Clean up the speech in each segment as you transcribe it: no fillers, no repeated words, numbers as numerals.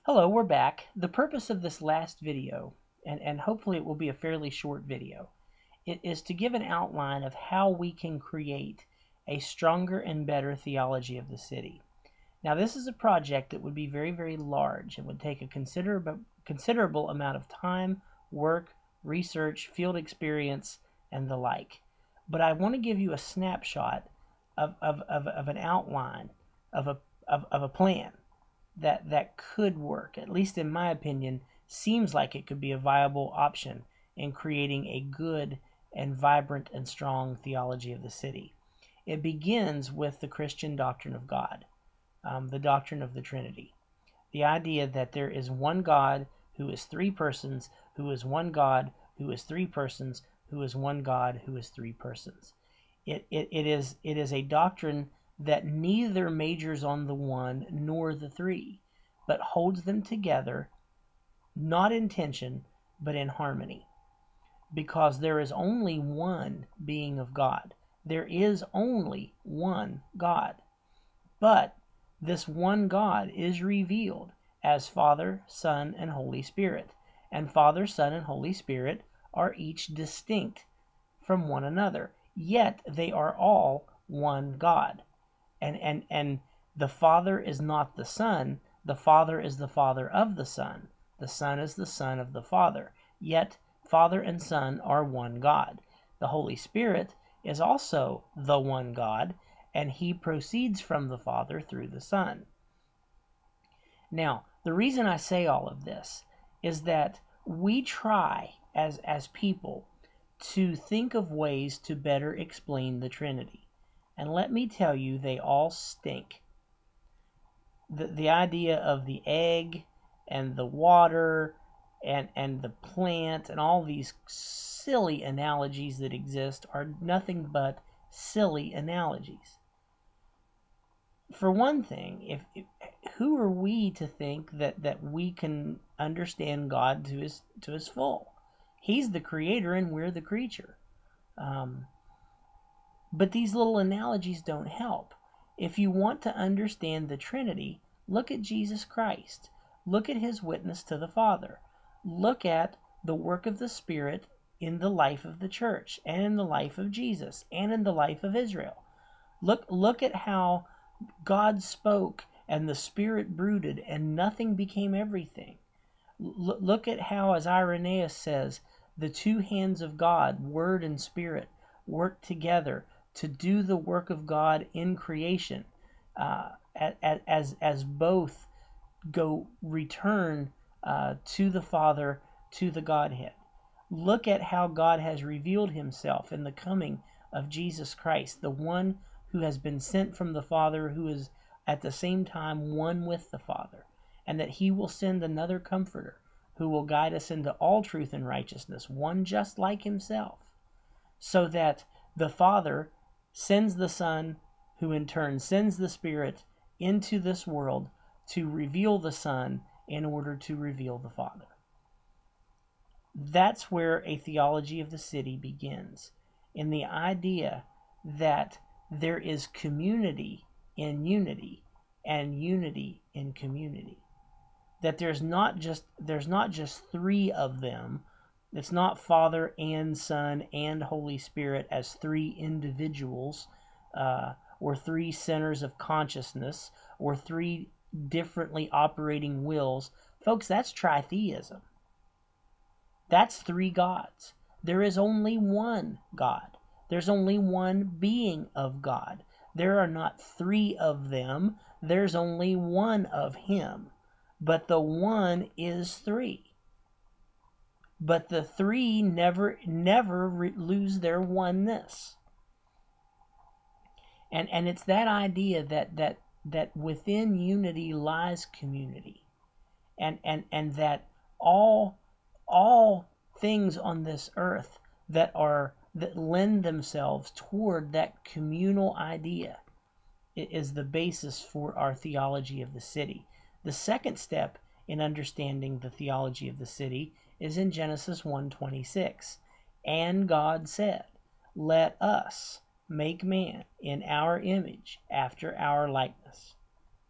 Hello, we're back. The purpose of this last video, and hopefully it will be a fairly short video, it is to give an outline of how we can create a stronger and better theology of the city. Now, this is a project that would be very, very large and would take a considerable amount of time, work, research, field experience, and the like. But I want to give you a snapshot of an outline of a plan that could work, at least in my opinion, seems like it could be a viable option in creating a good and vibrant and strong theology of the city. It begins with the Christian doctrine of God, the doctrine of the Trinity, the idea that there is one God who is three persons, who is one God who is three persons, who is one God who is three persons. It is a doctrine that neither majors on the one nor the three, but holds them together, not in tension, but in harmony. Because there is only one being of God. There is only one God. But this one God is revealed as Father, Son, and Holy Spirit. And Father, Son, and Holy Spirit are each distinct from one another, yet they are all one God. And the Father is not the Son. The Father is the Father of the Son. The Son is the Son of the Father. Yet Father and Son are one God. The Holy Spirit is also the one God, and he proceeds from the Father through the Son. Now, the reason I say all of this is that we try as people to think of ways to better explain the Trinity. And let me tell you, they all stink. The idea of the egg and the water and the plant and all these silly analogies that exist are nothing but silly analogies. For one thing, who are we to think that we can understand God to his full? He's the creator and we're the creature. But these little analogies don't help. If you want to understand the Trinity, look at Jesus Christ. Look at his witness to the Father. Look at the work of the Spirit in the life of the church, and in the life of Jesus, and in the life of Israel. Look at how God spoke, and the Spirit brooded, and nothing became everything. Look at how, as Irenaeus says, the two hands of God, Word and Spirit, work together to do the work of God in creation, as both return to the Father, to the Godhead. Look at how God has revealed himself in the coming of Jesus Christ, the one who has been sent from the Father, who is at the same time one with the Father, and that he will send another Comforter who will guide us into all truth and righteousness, one just like himself, so that the Father sends the Son, who in turn sends the Spirit into this world to reveal the Son in order to reveal the Father. That's where a theology of the city begins, in the idea that there is community in unity and unity in community. That there's not just three of them. It's not Father and Son and Holy Spirit as three individuals, or three centers of consciousness, or three differently operating wills. Folks, that's tritheism. That's three gods. There is only one God. There's only one being of God. There are not three of them. There's only one of him. But the one is three. But the three never lose their oneness. And it's that idea that within unity lies community. And that all things on this earth that lend themselves toward that communal idea is the basis for our theology of the city. The second step in understanding the theology of the city is in Genesis 1:26. And God said, "Let us make man in our image, after our likeness,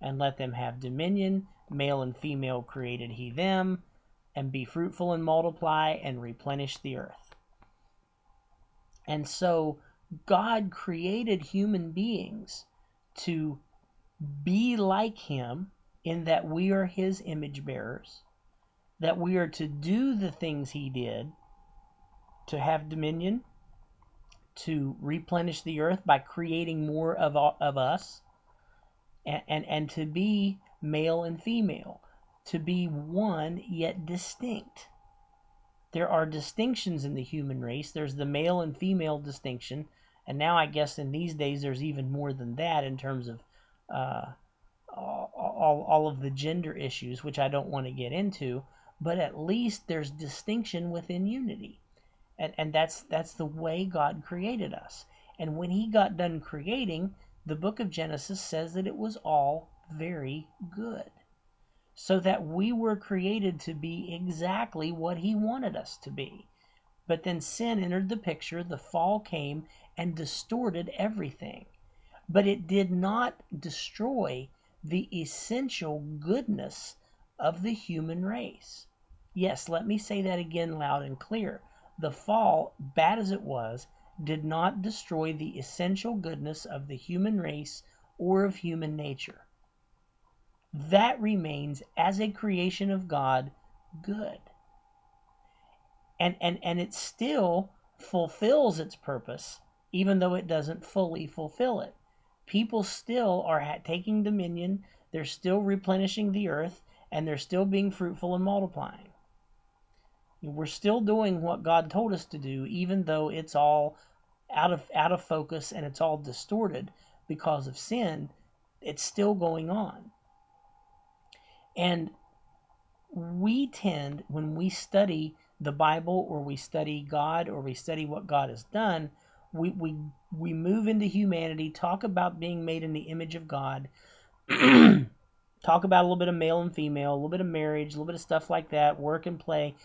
and let them have dominion, male and female created he them, and be fruitful and multiply and replenish the earth. And so God created human beings to be like him in that we are his image bearers, that we are to do the things he did, to have dominion, to replenish the earth by creating more of us, and to be male and female, to be one yet distinct. There are distinctions in the human race. There's the male and female distinction, and now I guess in these days there's even more than that in terms of all of the gender issues, which I don't want to get into, but at least there's distinction within unity. And that's the way God created us. And when he got done creating, the book of Genesis says that it was all very good. So that we were created to be exactly what he wanted us to be. But then sin entered the picture, the fall came and distorted everything. But it did not destroy the essential goodness of the human race. Yes, let me say that again loud and clear. The fall, bad as it was, did not destroy the essential goodness of the human race or of human nature. That remains, as a creation of God, good. And it still fulfills its purpose, even though it doesn't fully fulfill it. People still are taking dominion, they're still replenishing the earth, and they're still being fruitful and multiplying. We're still doing what God told us to do, even though it's all out of focus and it's all distorted because of sin. It's still going on. And we tend, when we study the Bible or we study God or we study what God has done, we move into humanity, talk about being made in the image of God, talk about a little bit of male and female, a little bit of marriage, a little bit of stuff like that, work and play,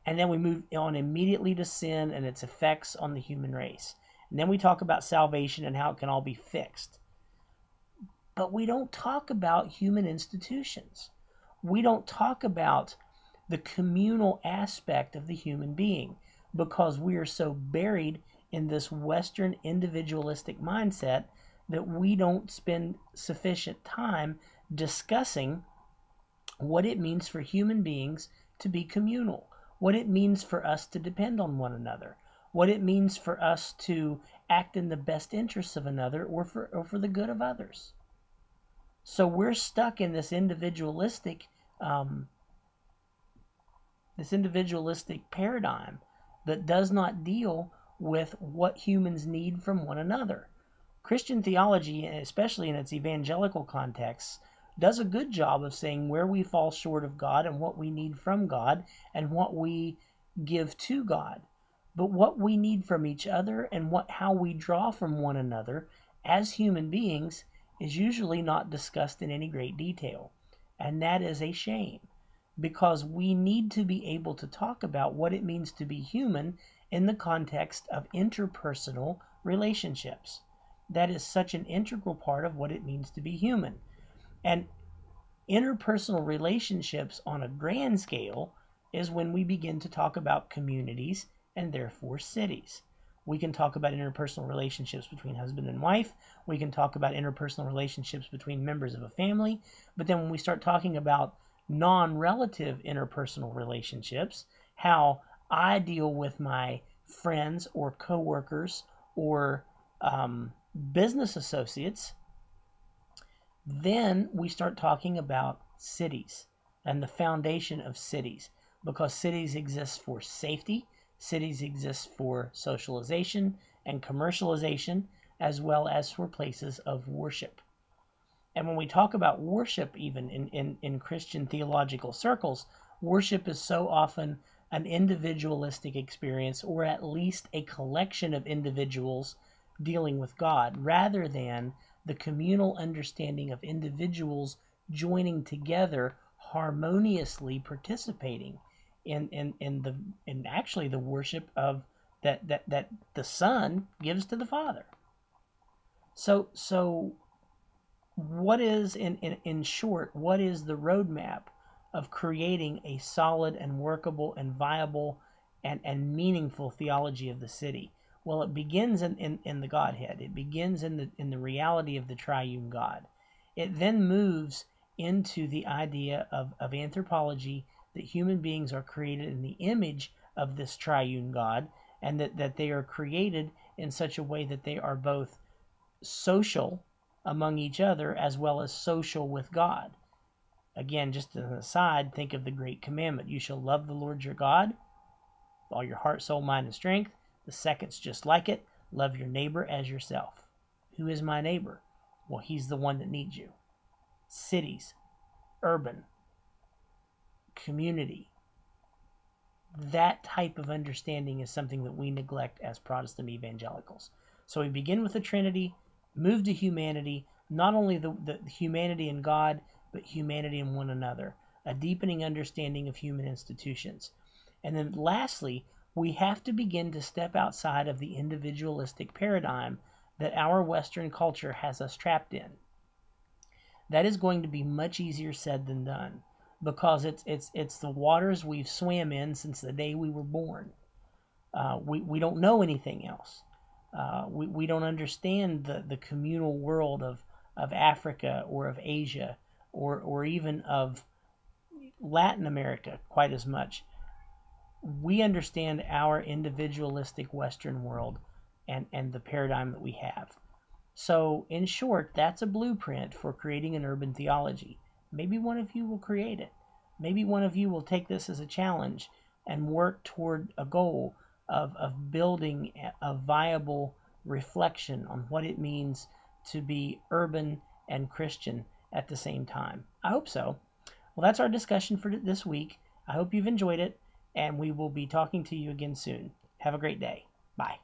and then we move on immediately to sin and its effects on the human race. And then we talk about salvation and how it can all be fixed. But we don't talk about human institutions. We don't talk about the communal aspect of the human being because we are so buried in this Western individualistic mindset that we don't spend sufficient time discussing what it means for human beings to be communal, what it means for us to depend on one another, what it means for us to act in the best interests of another or for the good of others. So we're stuck in this individualistic paradigm that does not deal with what humans need from one another. Christian theology, especially in its evangelical context, does a good job of saying where we fall short of God and what we need from God and what we give to God. But what we need from each other and how we draw from one another as human beings is usually not discussed in any great detail. And that is a shame, because we need to be able to talk about what it means to be human in the context of interpersonal relationships. That is such an integral part of what it means to be human. And interpersonal relationships on a grand scale is when we begin to talk about communities and therefore cities. We can talk about interpersonal relationships between husband and wife. We can talk about interpersonal relationships between members of a family. But then when we start talking about non-relative interpersonal relationships, how I deal with my friends or coworkers or business associates, then we start talking about cities and the foundation of cities, because cities exist for safety, cities exist for socialization and commercialization, as well as for places of worship. And when we talk about worship, even in Christian theological circles, worship is so often an individualistic experience, or at least a collection of individuals dealing with God, rather than the communal understanding of individuals joining together, harmoniously participating in actually the worship of that the Son gives to the Father. So what is, in short, what is the roadmap of creating a solid and workable and viable and meaningful theology of the city? Well, it begins in the Godhead. It begins in the reality of the triune God. It then moves into the idea of anthropology, that human beings are created in the image of this triune God, and that they are created in such a way that they are both social among each other as well as social with God. Again, just as an aside, think of the great commandment: you shall love the Lord your God with all your heart, soul, mind, and strength. The second's just like it: love your neighbor as yourself. Who is my neighbor? Well, he's the one that needs you. Cities, urban, community. That type of understanding is something that we neglect as Protestant evangelicals. So we begin with the Trinity, move to humanity, not only the humanity in God, but humanity in one another, a deepening understanding of human institutions. And then lastly, we have to begin to step outside of the individualistic paradigm that our Western culture has us trapped in. That is going to be much easier said than done, because it's the waters we've swam in since the day we were born. We don't know anything else. We don't understand the communal world of Africa or of Asia or even of Latin America quite as much. We understand our individualistic Western world and the paradigm that we have. So, in short, that's a blueprint for creating an urban theology. Maybe one of you will create it. Maybe one of you will take this as a challenge and work toward a goal of building a viable reflection on what it means to be urban and Christian at the same time. I hope so. Well, that's our discussion for this week. I hope you've enjoyed it, and we will be talking to you again soon. Have a great day. Bye.